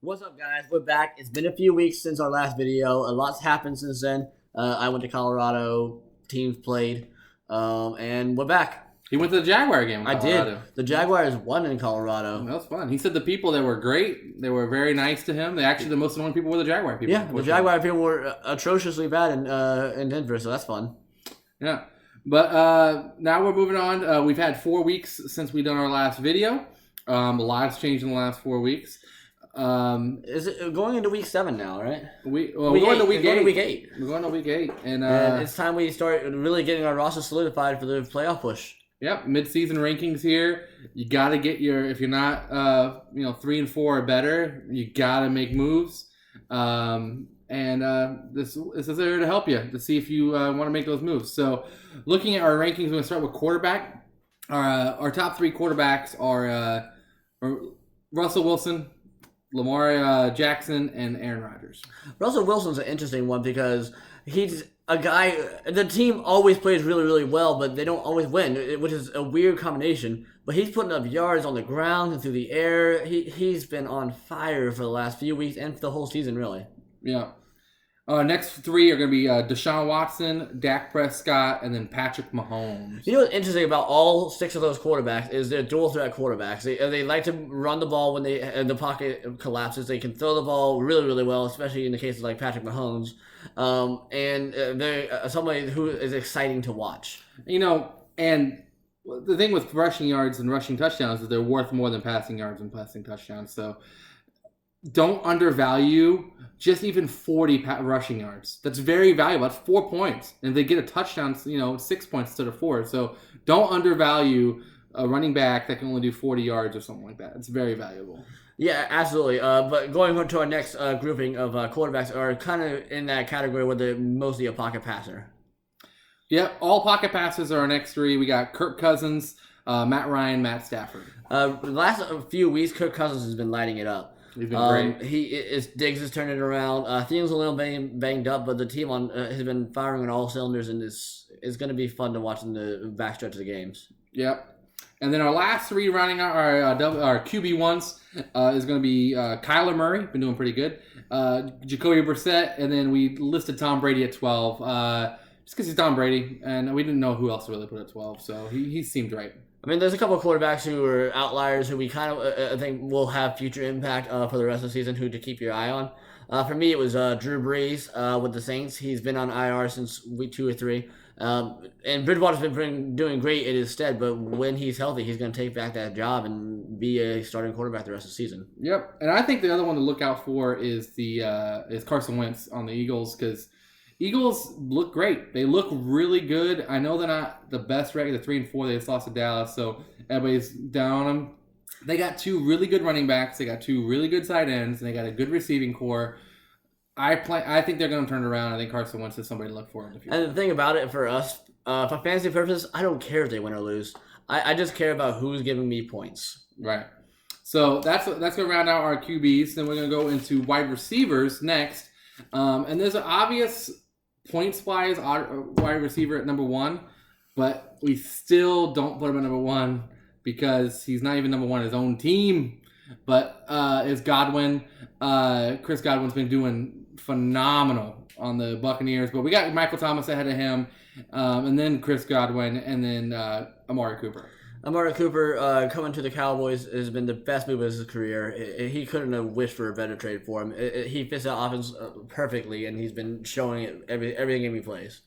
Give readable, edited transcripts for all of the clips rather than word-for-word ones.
What's up, guys? We're back. It's been a few weeks since our last video. A lot's happened since then. I went to Colorado. Teams played, and we're back. He went to the Jaguar game in I Colorado. did. The Jaguars won in Colorado. That was fun. He said the people that were great. They were very nice to him. They actually the most annoying people were the Jaguar people. Yeah, the Jaguar people were atrociously bad in Denver, so that's fun. Yeah, but now we're moving on. We've had 4 weeks since we done our last video. A lot's changed in the last 4 weeks. Is it going into week 7 now, right? We're going to week 8. Week 8. We're going to week 8, and it's time we start really getting our roster solidified for the playoff push. Yep, mid-season rankings here. You got to get your if you're not 3 and 4 or better, you got to make moves. This is there to help you to see if you want to make those moves. So, looking at our rankings, we're going to start with quarterback. Our top 3 quarterbacks are Russell Wilson, Lamar Jackson, and Aaron Rodgers. Russell Wilson's an interesting one because he's a guy. The team always plays really, really well, but they don't always win, which is a weird combination. But he's putting up yards on the ground and through the air. He's been on fire for the last few weeks and for the whole season, really. Yeah. Next 3 are going to be Deshaun Watson, Dak Prescott, and then Patrick Mahomes. You know what's interesting about all 6 of those quarterbacks is they're dual threat quarterbacks. They like to run the ball when the pocket collapses. They can throw the ball really, really well, especially in the case of like Patrick Mahomes. And they're somebody who is exciting to watch. And the thing with rushing yards and rushing touchdowns is they're worth more than passing yards and passing touchdowns. So don't undervalue just even 40 rushing yards. That's very valuable. That's 4 points. And if they get a touchdown, 6 points instead of 4. So don't undervalue a running back that can only do 40 yards or something like that. It's very valuable. Yeah, absolutely. But going on to our next grouping of quarterbacks are kind of in that category where they're mostly a pocket passer. Yep, all pocket passes are our next 3. We got Kirk Cousins, Matt Ryan, Matt Stafford. The last few weeks, Kirk Cousins has been lighting it up. He's been great. Diggs is turning it around. Thiel's a little banged up, but the team has been firing on all cylinders, and it's going to be fun to watch in the backstretch of the games. Yep. And then our last 3 rounding out our QB1s is going to be Kyler Murray, been doing pretty good, Jacoby Brissett, and then we listed Tom Brady at 12, just because he's Tom Brady, and we didn't know who else to really put at 12, so he seemed right. I mean, there's a couple of quarterbacks who are outliers who we kind of I think will have future impact for the rest of the season who to keep your eye on. For me, it was Drew Brees with the Saints. He's been on IR since week 2 or 3. And Bridgewater's been doing great in his stead, but when he's healthy, he's going to take back that job and be a starting quarterback the rest of the season. Yep, and I think the other one to look out for is is Carson Wentz on the Eagles because Eagles look great. They look really good. I know they're not the best record. They're 3 and 4. They just lost to Dallas, so everybody's down on them. They got 2 really good running backs. They got 2 really good tight ends, and they got a good receiving core. I think they're going to turn it around. I think Carson Wentz is somebody to look for in the future. And the thing about it for us, for fantasy purposes, I don't care if they win or lose. I just care about who's giving me points. Right. So that's going to round out our QBs. Then we're going to go into wide receivers next. And there's an obvious points-wise wide receiver at number 1, but we still don't put him at number 1 because he's not even number 1 in his own team. But it's Godwin. Chris Godwin's been doing phenomenal on the Buccaneers, but we got Michael Thomas ahead of him, and then Chris Godwin, and then Amari Cooper. Amari Cooper coming to the Cowboys has been the best move of his career. He couldn't have wished for a better trade for him. He fits that offense perfectly, and he's been showing it every game he plays.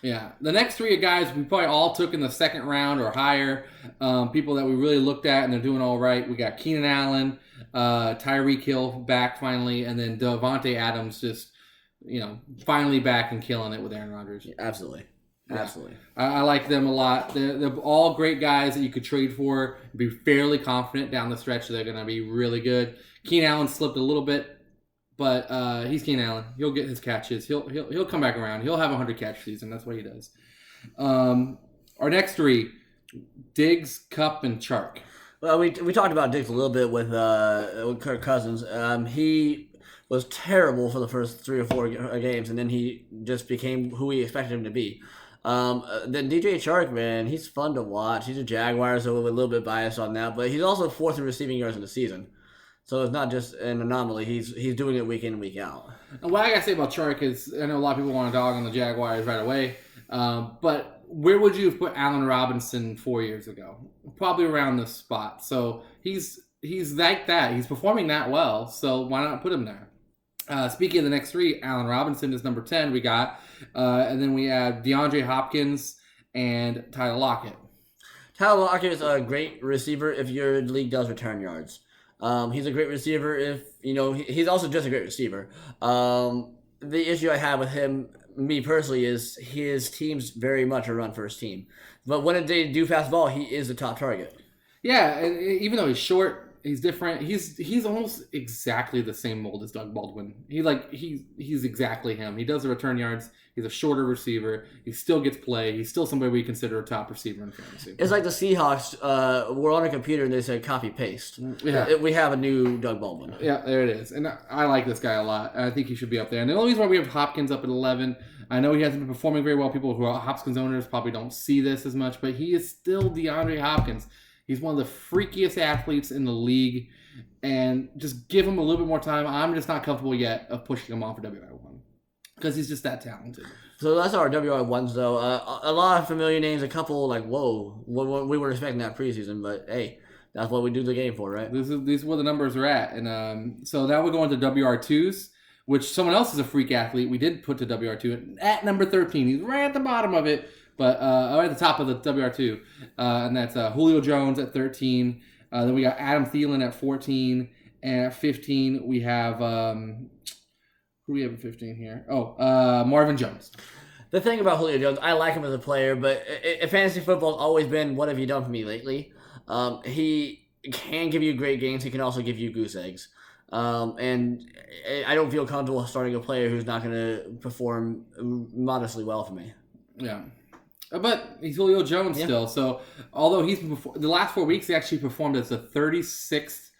Yeah. The next 3 are guys we probably all took in the 2nd round or higher, people that we really looked at, and they're doing all right. We got Keenan Allen, Tyreek Hill back finally, and then Devontae Adams just, finally back and killing it with Aaron Rodgers. Absolutely. Yeah. Absolutely. I like them a lot. They're all great guys that you could trade for. Be fairly confident down the stretch they're going to be really good. Keenan Allen slipped a little bit, but he's Keenan Allen. He'll get his catches. He'll come back around. He'll have a 100-catch season. That's what he does. Our next 3, Diggs, Kupp, and Chark. Well, we talked about Diggs a little bit with Kirk Cousins. He was terrible for the first 3 or 4 games, and then he just became who we expected him to be. Then DJ Chark, man, he's fun to watch. He's a Jaguar, so we're a little bit biased on that, but he's also 4th in receiving yards in the season. So it's not just an anomaly. He's doing it week in, week out. And what I gotta say about Chark is, I know a lot of people want to dog on the Jaguars right away, but where would you have put Allen Robinson 4 years ago? Probably around this spot. So he's like that. He's performing that well. So why not put him there? Speaking of the next three, Allen Robinson is number 10. We got, and then we have DeAndre Hopkins and Tyler Lockett. Tyler Lockett is a great receiver if your league does return yards. He's a great receiver if, he's also just a great receiver. The issue I have with him, me personally, is his team's very much a run-first team. But when they do fast ball, he is the top target. Yeah, and even though he's short, he's different. He's almost exactly the same mold as Doug Baldwin. He's exactly him. He does the return yards. He's a shorter receiver. He still gets play. He's still somebody we consider a top receiver in fantasy. It's like the Seahawks were on a computer and they said copy paste. Yeah, we have a new Doug Baldwin. Yeah, there it is. And I like this guy a lot. I think he should be up there. And the only reason why we have Hopkins up at 11, I know he hasn't been performing very well. People who are Hopkins owners probably don't see this as much, but he is still DeAndre Hopkins. He's one of the freakiest athletes in the league, and just give him a little bit more time. I'm just not comfortable yet of pushing him off for WI1 because he's just that talented. So that's our WI1s, though. A lot of familiar names, a couple like, whoa, we were expecting that preseason, but hey, that's what we do the game for, right? These are where the numbers are at. And so now we're going to WR2s, which someone else is a freak athlete. We did put to WR2 at number 13. He's right at the bottom of it. But right at the top of the WR2, and that's Julio Jones at 13. Then we got Adam Thielen at 14, and at 15 we have who do we have at 15 here? Marvin Jones. The thing about Julio Jones, I like him as a player, but fantasy football has always been, what have you done for me lately? He can give you great games. He can also give you goose eggs. And I don't feel comfortable starting a player who's not going to perform modestly well for me. Yeah. But he's Julio Jones still. So, although he's been the last 4 weeks, he actually performed as the 36th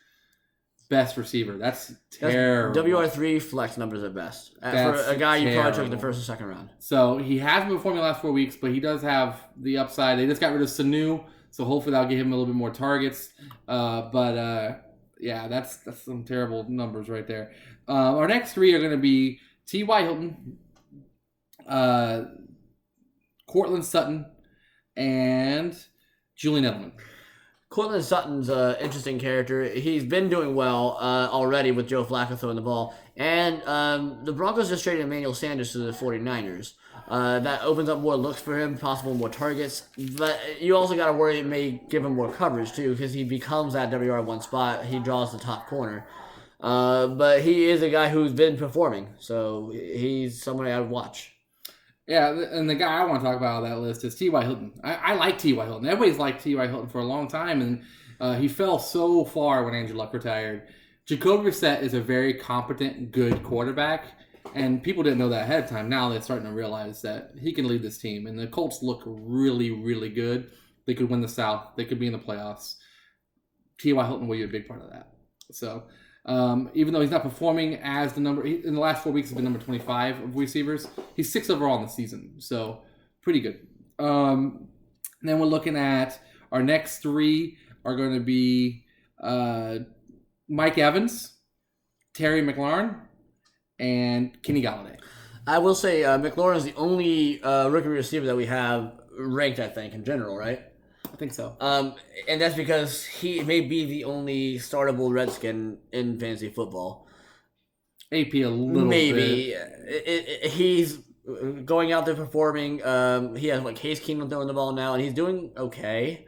best receiver. That's terrible. WR3 flex numbers at best. For a guy you probably took in the first or second round. So, he hasn't been performing the last 4 weeks, but he does have the upside. They just got rid of Sanu, so hopefully that'll give him a little bit more targets. Yeah, that's some terrible numbers right there. Our next three are going to be T.Y. Hilton, Cortland Sutton, and Julian Edelman. Cortland Sutton's an interesting character. He's been doing well already with Joe Flacco throwing the ball. And the Broncos just traded Emmanuel Sanders to the 49ers. That opens up more looks for him, possible more targets. But you also got to worry it may give him more coverage, too, because he becomes that WR1 spot. He draws the top corner. But he is a guy who's been performing. So he's somebody I would watch. Yeah, and the guy I want to talk about on that list is T.Y. Hilton. I like T.Y. Hilton. Everybody's liked T.Y. Hilton for a long time, and he fell so far when Andrew Luck retired. Jacoby Brissett is a very competent, good quarterback, and people didn't know that ahead of time. Now they're starting to realize that he can lead this team, and the Colts look really, really good. They could win the South. They could be in the playoffs. T.Y. Hilton will be a big part of that. So, even though he's not performing as the number in the last 4 weeks, he's been number 25 of receivers. He's 6th overall in the season, so pretty good. Then we're looking at our next three are going to be Mike Evans, Terry McLaurin, and Kenny Galladay. I will say McLaurin is the only rookie receiver that we have ranked, I think, in general, right? I think so. And that's because he may be the only startable Redskin in fantasy football. AP a little Maybe. bit. He's going out there performing. He has Case Keenum throwing the ball now, and he's doing okay.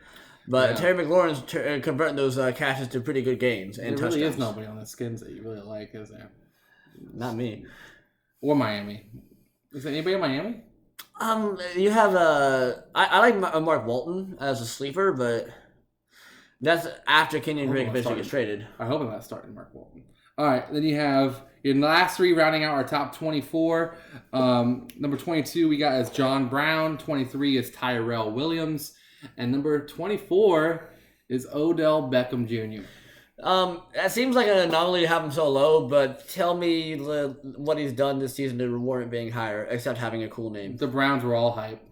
But Terry McLaurin's converting those catches to pretty good games and touchdowns. There really is nobody on the Skins that you really like, is there? Not me. Or Miami. Is there anybody in Miami? You have I like Mark Walton as a sleeper, but that's after Kenyon Drake eventually gets traded. I hope I'm not starting Mark Walton. All right, then you have your last three rounding out our top 24. Number 22 we got as John Brown. 23 is Tyrell Williams, and number 24 is Odell Beckham Jr. That seems like an anomaly to have him so low, but tell me what he's done this season to warrant being higher, except having a cool name. The Browns were all hype.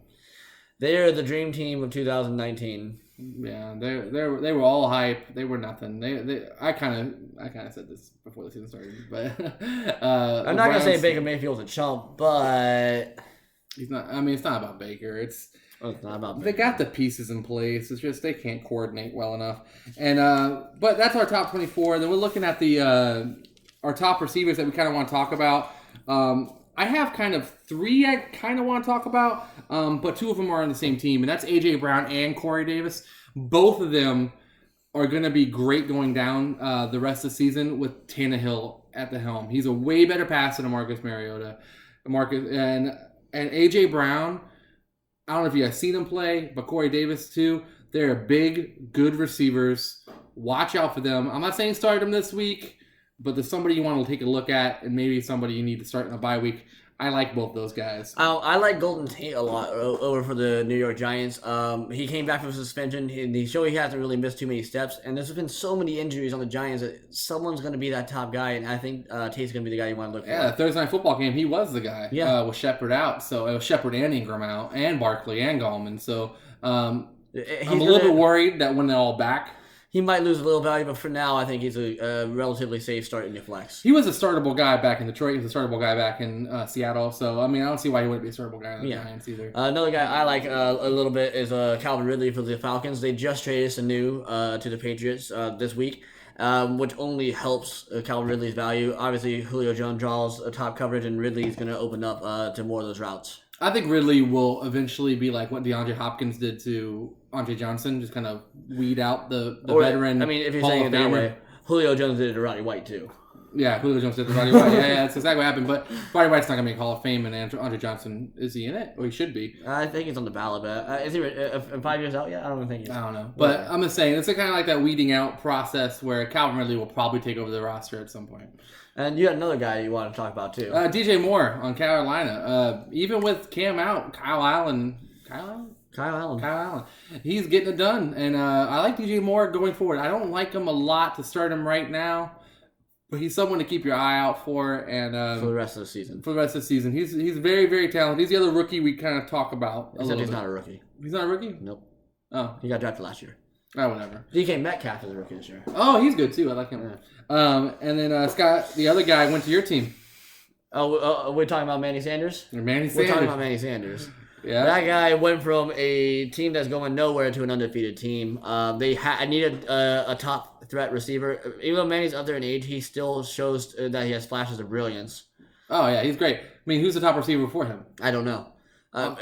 They're the dream team of 2019. Yeah, they were all hype. They were nothing. I kind of said this before the season started, but I'm not gonna say Baker Mayfield's a chump, but he's not. I mean, it's not about Baker. It's not about. They got the pieces in place. It's just they can't coordinate well enough. And but that's our top 24. Then we're looking at the our top receivers that we kind of want to talk about. I have kind of 3 I kind of want to talk about, but 2 of them are on the same team, and that's A.J. Brown and Corey Davis. Both of them are going to be great going down the rest of the season with Tannehill at the helm. He's a way better passer than Marcus Mariota. And A.J. Brown, I don't know if you guys seen him play, but Corey Davis too. They're big, good receivers. Watch out for them. I'm not saying start them this week, but there's somebody you want to take a look at, and maybe somebody you need to start in a bye week. I like both those guys. I like Golden Tate a lot over for the New York Giants. He came back from suspension. He showed he hasn't really missed too many steps, and there's been so many injuries on the Giants that someone's going to be that top guy, and I think Tate's going to be the guy you want to look for. Yeah, the Thursday Night Football game, he was the guy. Yeah. With Shepard out, so it was Shepard and Ingram out, and Barkley and Gallman. So I'm a little bit worried that when they're all back, he might lose a little value, but for now, I think he's a relatively safe start in your flex. He was a startable guy back in Detroit. He was a startable guy back in Seattle. So, I mean, I don't see why he wouldn't be a startable guy in the Giants either. Another guy I like a little bit is Calvin Ridley for the Falcons. They just traded Sanu to the Patriots this week, which only helps Calvin Ridley's value. Obviously, Julio Jones draws top coverage, and Ridley's going to open up to more of those routes. I think Ridley will eventually be like what DeAndre Hopkins did to Andre Johnson, just kind of weed out the veteran. I mean, if you're saying it that way, Julio Jones did it to Roddy White too. Yeah, Julio Jones did it to Roddy White. Yeah, that's exactly what happened. But Roddy White's not going to make Hall of Fame, and Andre Johnson, is he in it? Or he should be. I think he's on the ballot, but is he in 5 years out yet? I don't think he is. I don't know. But I'm just saying, it's kind of like that weeding out process where Calvin Ridley will probably take over the roster at some point. And you had another guy you want to talk about too. DJ Moore on Carolina. Even with Cam out, Kyle Allen. He's getting it done. And I like DJ Moore going forward. I don't like him a lot to start him right now, but he's someone to keep your eye out for. And for the rest of the season. He's very, very talented. He's the other rookie we kind of talk about. Except he's not a rookie. He's not a rookie? Nope. Oh. He got drafted last year. Oh, whatever. DK Metcalf is a rookie this year. Oh, he's good too. I like him. Yeah. And then Scott, the other guy, went to your team. Oh, we're talking about Manny Sanders? We're talking about Manny Sanders. Yeah. That guy went from a team that's going nowhere to an undefeated team. I needed a top threat receiver. Even though Manny's up there in age, he still shows that he has flashes of brilliance. Oh, yeah, he's great. I mean, who's the top receiver for him? I don't know.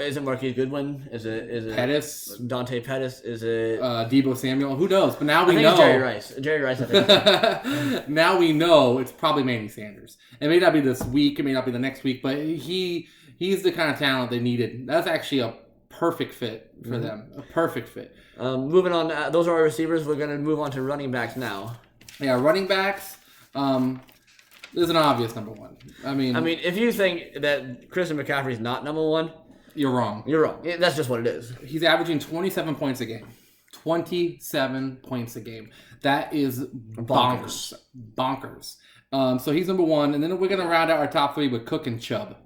Is it Marquise Goodwin? Is it Pettis? Dante Pettis? Is it Debo Samuel? Who knows? But now we know. It's Jerry Rice. Jerry Rice, I think. Now we know it's probably Manny Sanders. It may not be this week. It may not be the next week. But he's the kind of talent they needed. That's actually a perfect fit for them. A perfect fit. Moving on. Those are our receivers. We're going to move on to running backs now. Yeah, running backs. There's an obvious number one. I mean, if you think that Christian McCaffrey is not number one, you're wrong. You're wrong. That's just what it is. He's averaging 27 points a game. 27 points a game. That is bonkers. So he's number one. And then we're going to round out our top 3 with Cook and Chubb.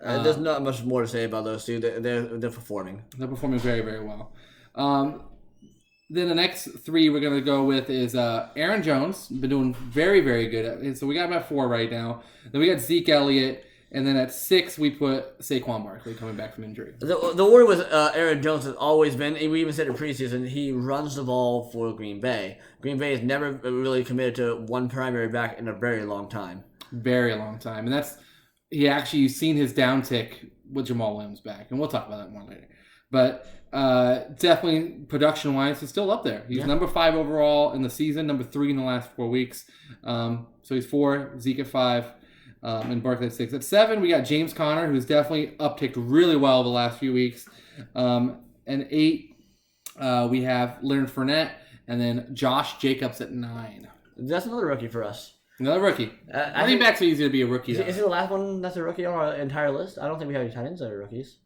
There's not much more to say about those two. They're performing. They're performing very, very well. Then the next 3 we're going to go with is Aaron Jones. Been doing very, very good. So we got him at 4 right now. Then we got Zeke Elliott. And then at 6, we put Saquon Barkley coming back from injury. The worry with Aaron Jones has always been, we even said in preseason, he runs the ball for Green Bay. Green Bay has never really committed to one primary back in a very long time. Very long time. And you've seen his downtick with Jamal Williams back. And we'll talk about that more later. But definitely production-wise, he's still up there. He's number 5 overall in the season, number 3 in the last 4 weeks. So he's 4, Zeke at 5. And Barkley at 6. At 7, we got James Conner, who's definitely upticked really well the last few weeks. And 8, we have Leonard Fournette, and then Josh Jacobs at 9. That's another rookie for us. Another rookie. I think back's easy to be a rookie. Is he the last one that's a rookie on our entire list? I don't think we have any tight ends that are rookies.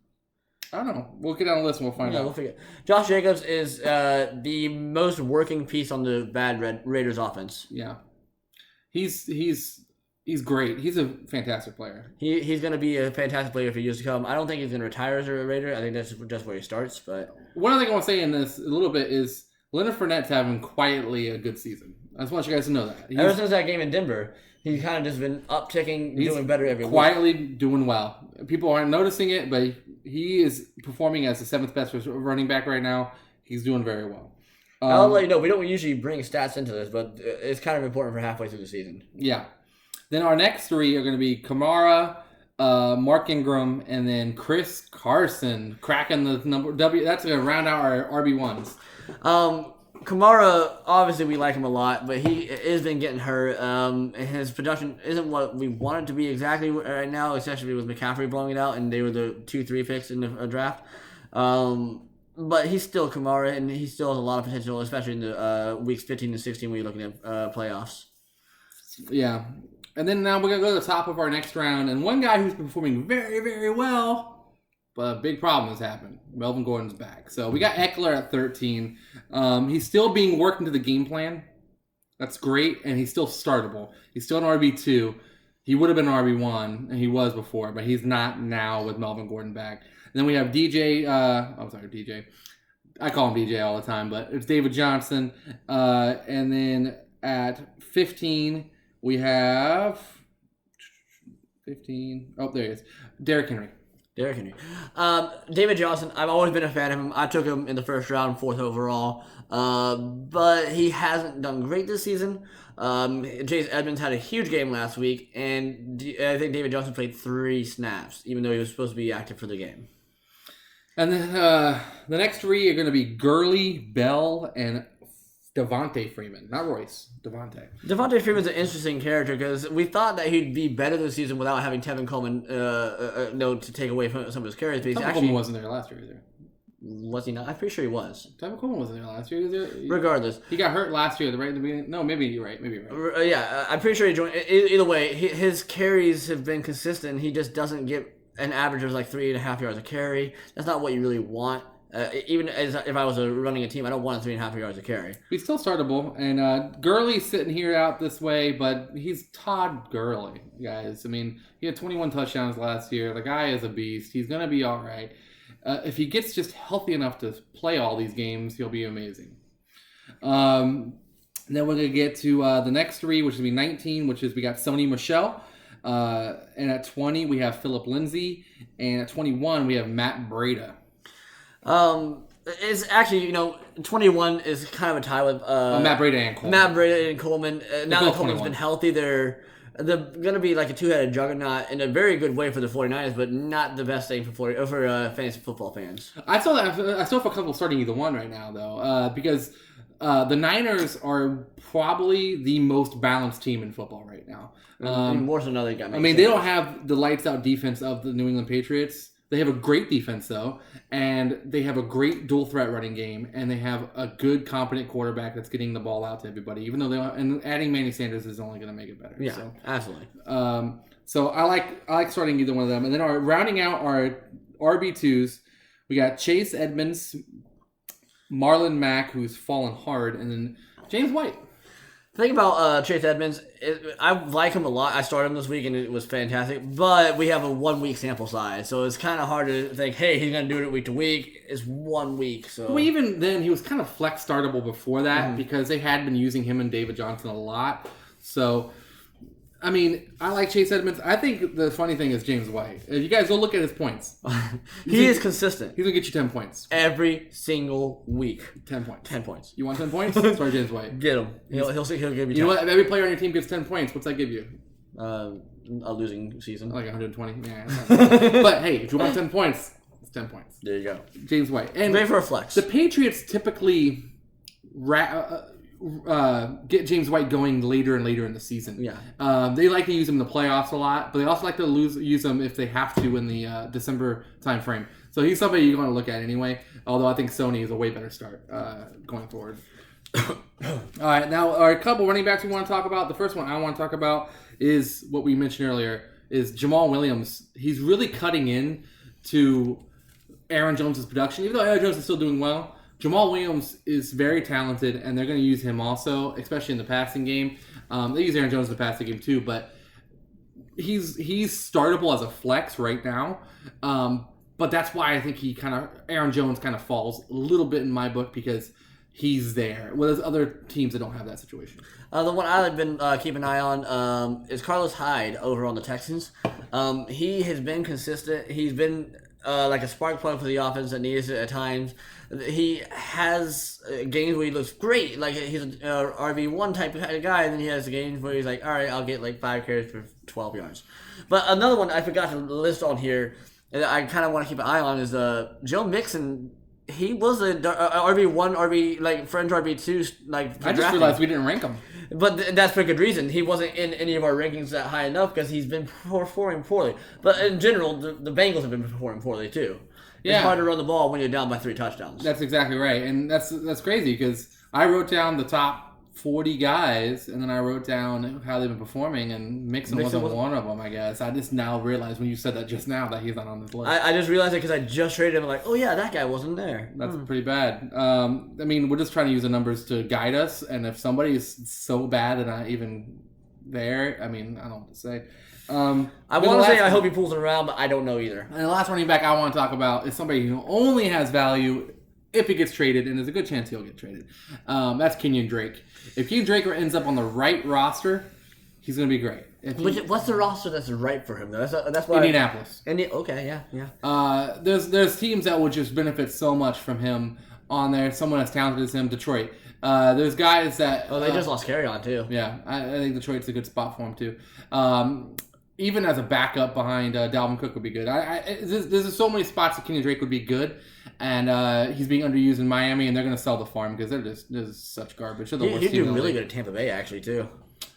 I don't know. We'll get on the list and we'll find out. We'll figure. Josh Jacobs is the most working piece on the bad Raiders offense. Yeah. He's He's great. He's a fantastic player. He's going to be a fantastic player for years to come. I don't think he's going to retire as a Raider. I think that's just where he starts. But one other thing I want to say in this a little bit is Leonard Fournette's having quietly a good season. I just want you guys to know that. Ever since that game in Denver, he's kind of just been upticking, doing better every week. Quietly doing well. People aren't noticing it, but he is performing as the 7th best running back right now. He's doing very well. I'll let you know, we don't usually bring stats into this, but it's kind of important for halfway through the season. Yeah. Then our next 3 are going to be Kamara, Mark Ingram, and then Chris Carson cracking the number W. That's going to round out our RB1s. Kamara, obviously we like him a lot, but he has been getting hurt. His production isn't what we want it to be exactly right now, especially with McCaffrey blowing it out, and they were the 2-3 picks in the draft. But he's still Kamara, and he still has a lot of potential, especially in the weeks 15 to 16 when you're looking at playoffs. Yeah. And then now we're going to go to the top of our next round, and one guy who's been performing very, very well, but a big problem has happened. Melvin Gordon's back. So we got Eckler at 13. He's still being worked into the game plan. That's great, and he's still startable. He's still an RB2. He would have been an RB1, and he was before, but he's not now with Melvin Gordon back. And then we have DJ. DJ. I call him DJ all the time, but it's David Johnson. And then at 15, we have 15. Oh, there he is. Derrick Henry. David Johnson, I've always been a fan of him. I took him in the first round, 4th overall. But he hasn't done great this season. Chase Edmonds had a huge game last week, and I think David Johnson played 3 snaps, even though he was supposed to be active for the game. And then the next 3 are going to be Gurley, Bell, and Devontae Freeman. Not Royce. Devontae Freeman's an interesting character because we thought that he'd be better this season without having Tevin Coleman to take away from some of his carries. But Tevin Coleman wasn't there last year either. Was he not? I'm pretty sure he was. Tevin Coleman wasn't there last year. Regardless. He got hurt last year right at the beginning. No, maybe you're right. Yeah, I'm pretty sure he joined. Either way, his carries have been consistent. He just doesn't get an average of like 3.5 yards a carry. That's not what you really want. Even as if I was running a team, I don't want 3.5 yards a carry. He's still startable, and Gurley's sitting here out this way, but he's Todd Gurley, guys. I mean, he had 21 touchdowns last year. The guy is a beast. He's going to be all right. If he gets just healthy enough to play all these games, he'll be amazing. Then we're going to get to the next 3, which will be 19, which is we got Sony Michel. And at 20, we have Philip Lindsay. And at 21, we have Matt Breida. It's actually, 21 is kind of a tie with Matt Breida and Coleman. Now that Coleman's been healthy, they're going to be like a 2-headed juggernaut in a very good way for the 49ers, but not the best thing for fantasy football fans. I still feel comfortable starting either one right now, though, because the Niners are probably the most balanced team in football right now. More so another guy. They don't have the lights-out defense of the New England Patriots. They have a great defense, though, and they have a great dual-threat running game, and they have a good, competent quarterback that's getting the ball out to everybody, even though and adding Manny Sanders is only going to make it better. Yeah, absolutely. So I like starting either one of them. And then rounding out our RB2s, we got Chase Edmonds, Marlon Mack, who's fallen hard, and then James White. The thing about Chase Edmonds, I like him a lot. I started him this week, and it was fantastic. But we have a 1-week sample size, so it's kind of hard to think, hey, he's going to do it week to week. It's 1 week. So well, even then, he was kind of flex startable before that because they had been using him and David Johnson a lot. So, I mean, I like Chase Edmonds. I think the funny thing is James White. If you guys go look at his points. He is consistent. He's going to get you 10 points. Every single week. 10 points. 10 points. You want 10 points? Start James White. Get him. He'll give you 10. You know what? If every player on your team gets 10 points, what's that give you? A losing season. Like 120. Yeah. But, hey, if you want 10 points, it's 10 points. There you go. James White. And great for a flex. The Patriots typically get James White going later and later in the season. Yeah. They like to use him in the playoffs a lot, but they also like to use him if they have to in the December time frame. So he's somebody you want to look at anyway, although I think Sony is a way better start going forward. All right, now our couple running backs we want to talk about. The first one I want to talk about is what we mentioned earlier, is Jamal Williams. He's really cutting in to Aaron Jones' production, even though Aaron Jones is still doing well. Jamal Williams is very talented, and they're going to use him also, especially in the passing game. They use Aaron Jones in the passing game too, but he's startable as a flex right now. But that's why I think Aaron Jones kind of falls a little bit in my book because he's there. Whereas other teams that don't have that situation. The one I've been keeping an eye on is Carlos Hyde over on the Texans. He has been consistent. He's been like a spark plug for the offense that needs it at times. He has games where he looks great, like he's an RB1 type of guy, and then he has games where he's like, all right, I'll get like 5 carries for 12 yards. But another one I forgot to list on here that I kind of want to keep an eye on is Joe Mixon. He was a RB1, like fringe RB2, like I just realized we didn't rank him. But that's for good reason. He wasn't in any of our rankings that high enough because he's been performing poorly. But in general, the Bengals have been performing poorly too. It's hard to run the ball when you're down by 3 touchdowns. That's exactly right, and that's crazy because I wrote down the top 40 guys, and then I wrote down how they've been performing, and Mixon wasn't one of them, I guess. I just now realized when you said that just now that he's not on this list. I just realized it because I just traded him. I'm like, oh yeah, that guy wasn't there. That's pretty bad. I mean, we're just trying to use the numbers to guide us, and if somebody is so bad and not even there, I mean, I don't know what to say. I want to say I hope he pulls it around, but I don't know either. And the last running back I want to talk about is somebody who only has value if he gets traded, and there's a good chance he'll get traded. That's Kenyon Drake. If Kenyon Drake ends up on the right roster, he's going to be great. What's the roster that's right for him, though? That's why Indianapolis. Okay, yeah. There's teams that would just benefit so much from him on there. Someone as talented as him, Detroit. There's guys that... they just lost Carry-On, too. Yeah, I think Detroit's a good spot for him, too. Even as a backup behind Dalvin Cook would be good. There's so many spots that Kenyon Drake would be good, and he's being underused in Miami, and they're going to sell the farm because they're just such garbage. They're the worst He's team doing really good at Tampa Bay, actually, too.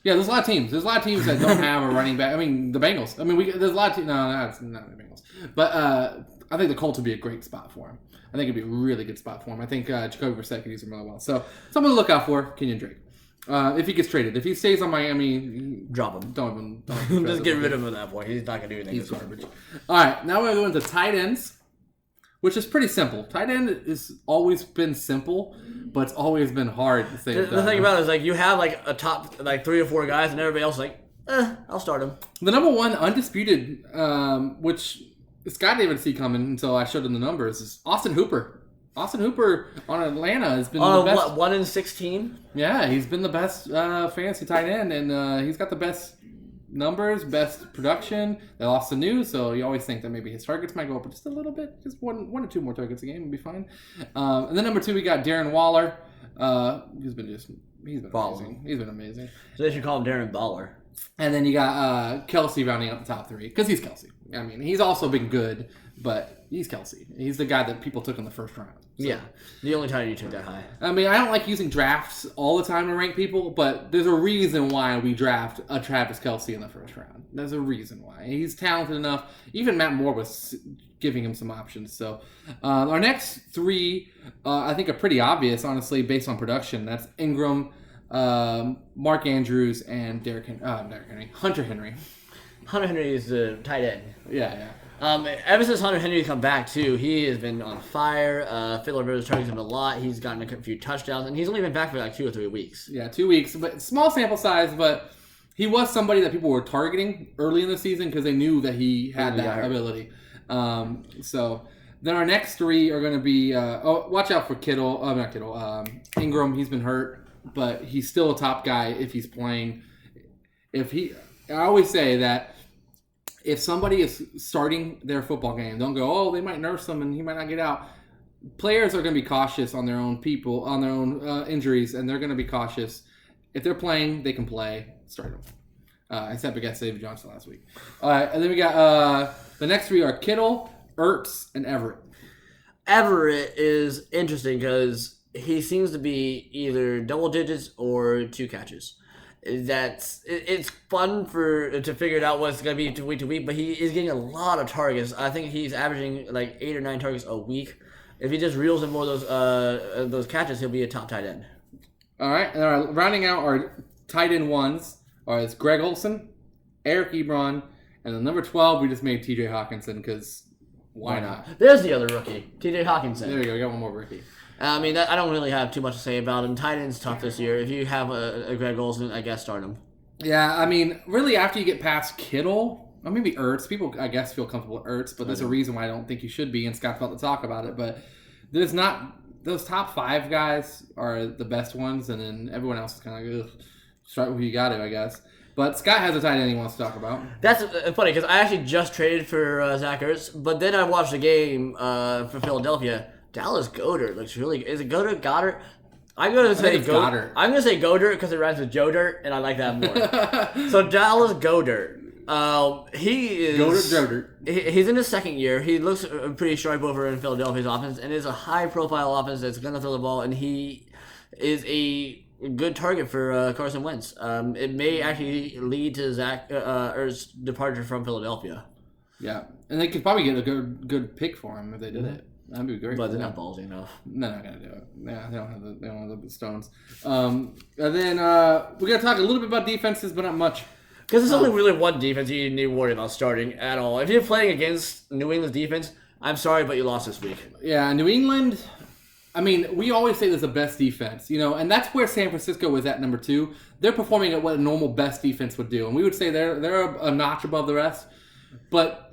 Yeah, there's a lot of teams. There's a lot of teams that don't have a running back. I mean, the Bengals. I mean, there's a lot of teams. No, that's not the Bengals. But I think the Colts would be a great spot for him. I think it'd be a really good spot for him. I think Jacoby Brissett could use him really well. So someone to look out for, Kenyon Drake. If he gets traded. If he stays on Miami, drop him. Don't just get rid of him at that point. He's not going to do anything. He's garbage. All right, now we're going to go into tight ends, which is pretty simple. Tight end has always been simple, but it's always been hard at the same time. The thing about it is, like, you have like a top like 3 or 4 guys, and everybody else is like, I'll start him. The number one undisputed, which Scott didn't even see coming until I showed him the numbers, is Austin Hooper. Austin Hooper on Atlanta has been the best. 1 in 16? Yeah, he's been the best fantasy tight end, and he's got the best numbers, best production. They lost the news, so you always think that maybe his targets might go up just a little bit, just one or two more targets a game would be fine. And then number 2, we got Darren Waller. He's been amazing. He's been amazing. So they should call him Darren Baller. And then you got Kelsey rounding out the top 3 because he's Kelsey. I mean, he's also been good, but he's Kelsey. He's the guy that people took in the first round. So. Yeah, the only time you took that high. I mean, I don't like using drafts all the time to rank people, but there's a reason why we draft a Travis Kelsey in the first round. There's a reason why. He's talented enough. Even Matt Moore was giving him some options. So our next 3, I think, are pretty obvious, honestly, based on production. That's Ingram, Mark Andrews, and Hunter Henry. Hunter Henry is the tight end. Yeah. Ever since Hunter Henry come back too, he has been on fire. Philip Rivers targets him a lot. He's gotten a few touchdowns, and he's only been back for like 2 or 3 weeks. Yeah, 2 weeks, but small sample size. But he was somebody that people were targeting early in the season because they knew that he had that ability. So then our next 3 are going to be. Watch out for Kittle. Not Kittle. Ingram. He's been hurt, but he's still a top guy if he's playing. I always say that. If somebody is starting their football game, don't go, they might nurse him and he might not get out. Players are going to be cautious on their own injuries, and they're going to be cautious. If they're playing, they can play. Start them. Except against David Johnson last week. All right, and then we got the next 3 are Kittle, Ertz, and Everett. Everett is interesting because he seems to be either double digits or 2 catches. It's fun to figure it out what it's going to be week to week, but he is getting a lot of targets. I think he's averaging like 8 or 9 targets a week. If he just reels in more of those catches, he'll be a top tight end. All right, and rounding out our tight end ones is Greg Olsen, Eric Ebron, and the number 12 we just made T.J. Hawkinson because why not? There's the other rookie, T.J. Hawkinson. There you go, we got one more rookie. I don't really have too much to say about him. Tight end's tough this year. If you have a Greg Olsen, I guess start him. Yeah, I mean, really, after you get past Kittle, or maybe Ertz, people, I guess, feel comfortable with Ertz, but there's a reason why I don't think you should be, and Scott's about to talk about it, but there's not, those top 5 guys are the best ones, and then everyone else is kind of like, ugh, start with who you got to, I guess. But Scott has a tight end he wants to talk about. That's funny, because I actually just traded for Zach Ertz, but then I watched the game for Philadelphia. Dallas Goedert looks really good. Is it Goddard? I'm gonna say Goddard. I'm gonna say Goddard because it rhymes with Joe Dirt, and I like that more. So Dallas Goedert. He is Goddard. He's in his second year. He looks pretty sharp over in Philadelphia's offense, and it's a high-profile offense that's gonna throw the ball, and he is a good target for Carson Wentz. It may actually lead to Zach Ertz's departure from Philadelphia. Yeah, and they could probably get a good pick for him if they did it. That'd be great. But they're not ballsy enough. They're not gonna do it. Yeah, they don't have the stones. And then we're gonna talk a little bit about defenses, but not much. Because there's only really one defense you need to worry about starting at all. If you're playing against New England's defense, I'm sorry, but you lost this week. Yeah, New England. I mean, we always say there's the best defense, and that's where San Francisco is at number 2. They're performing at what a normal best defense would do, and we would say they're a notch above the rest, but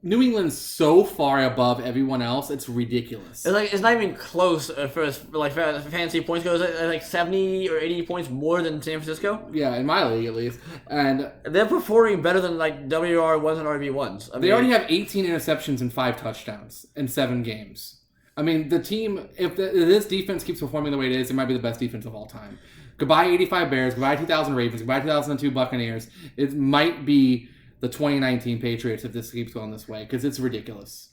New England's so far above everyone else, it's ridiculous. It's not even close for fantasy points goes. Like 70 or 80 points more than San Francisco. Yeah, in my league at least, and they're performing better than like WR1s and RB1s. They already have 18 interceptions and 5 touchdowns in 7 games. I mean, the team, if this defense keeps performing the way it is, it might be the best defense of all time. Goodbye 85 Bears, goodbye 2000 Ravens, goodbye 2002 Buccaneers. It might be the 2019 Patriots if this keeps going this way, because it's ridiculous.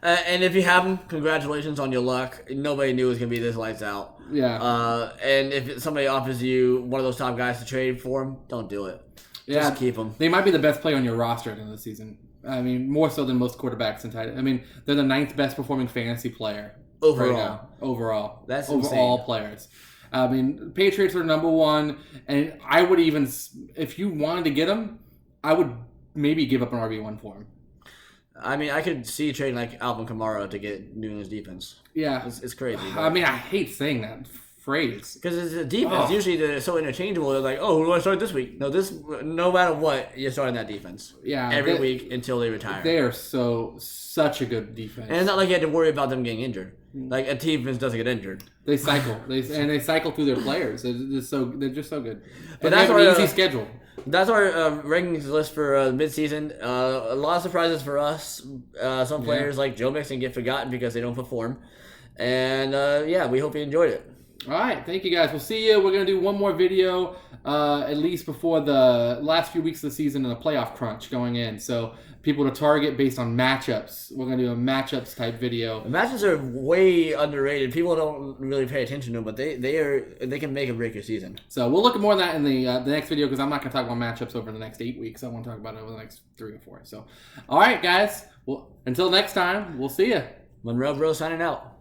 And if you have them, congratulations on your luck. Nobody knew it was going to be this lights out. Yeah. And if somebody offers you one of those top guys to trade for them, don't do it. Yeah, just keep them. They might be the best player on your roster at the end of the season. I mean, more so than most quarterbacks and tight ends. I mean, they're the 9th best performing fantasy player overall. Right now. Overall. That's over insane. all players. I mean, Patriots are number 1, and I would even, if you wanted to get them, I would maybe give up an RB1 for him. I mean, I could see trading like Alvin Kamara to get New England's defense. Yeah. It's crazy. I mean, I hate saying that phrase. Because it's a defense. Usually they're so interchangeable. They're like, oh, who do I start this week? No matter what, you're starting that defense. Yeah. Every week until they retire. They are such a good defense. And it's not like you had to worry about them getting injured. Like, a defense doesn't get injured. They cycle. They cycle through their players. They're just so good. But and that's they have an easy schedule. That's our rankings list for midseason. A lot of surprises for us. Some players like Joe Mixon get forgotten because they don't perform. And we hope you enjoyed it. All right, thank you guys. We'll see you. We're gonna do one more video, at least before the last few weeks of the season and the playoff crunch going in. So people to target based on matchups. We're gonna do a matchups type video. The matchups are way underrated. People don't really pay attention to them, but they can make or break your season. So we'll look at more of that in the next video because I'm not gonna talk about matchups over the next 8 weeks. I want to talk about it over the next 3 or 4. So, all right, guys. Well, until next time, we'll see you. Monroe Bro signing out.